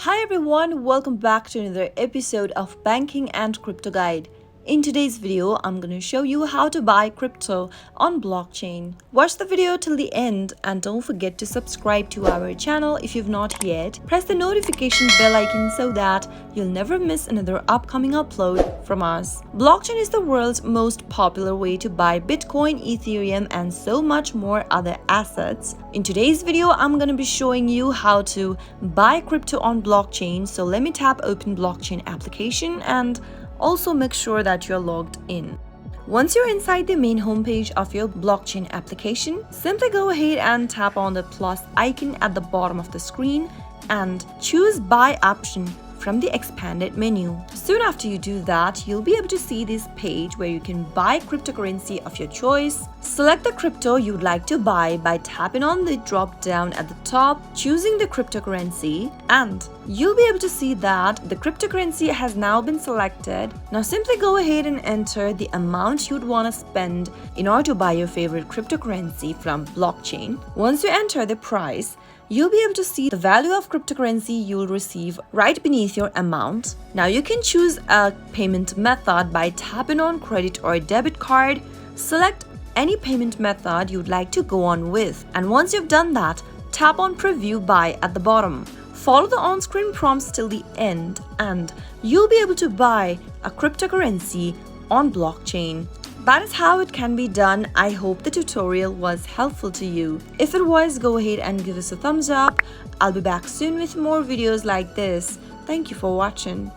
Hi everyone, welcome back to another episode of Banking and Crypto Guide. In today's video, I'm going to show you how to buy crypto on blockchain. Watch the video till the end and don't forget to subscribe to our channel if you've not yet. Press the notification bell icon so that you'll never miss another upcoming upload from us. Blockchain is the world's most popular way to buy Bitcoin, Ethereum, and so much more other assets. In today's video, I'm going to be showing you how to buy crypto on blockchain. So let me tap open blockchain application and also make sure that you're logged in. Once you're inside the main homepage of your blockchain application, simply go ahead and tap on the plus icon at the bottom of the screen and choose buy option from the expanded menu. Soon after you do that, you'll be able to see this page where you can buy cryptocurrency of your choice. Select the crypto you'd like to buy by tapping on the drop down at the top, choosing the cryptocurrency, and you'll be able to see that the cryptocurrency has now been selected. Now simply go ahead and enter the amount you'd want to spend in order to buy your favorite cryptocurrency from blockchain. Once you enter the price, you'll be able to see the value of cryptocurrency you'll receive right beneath your amount. Now you can choose a payment method by tapping on credit or debit card. Select any payment method you'd like to go on with. And once you've done that, tap on preview buy at the bottom. Follow the on-screen prompts till the end and you'll be able to buy a cryptocurrency on blockchain. That is how it can be done. I hope the tutorial was helpful to you. If it was, go ahead and give us a thumbs up. I'll be back soon with more videos like this. Thank you for watching.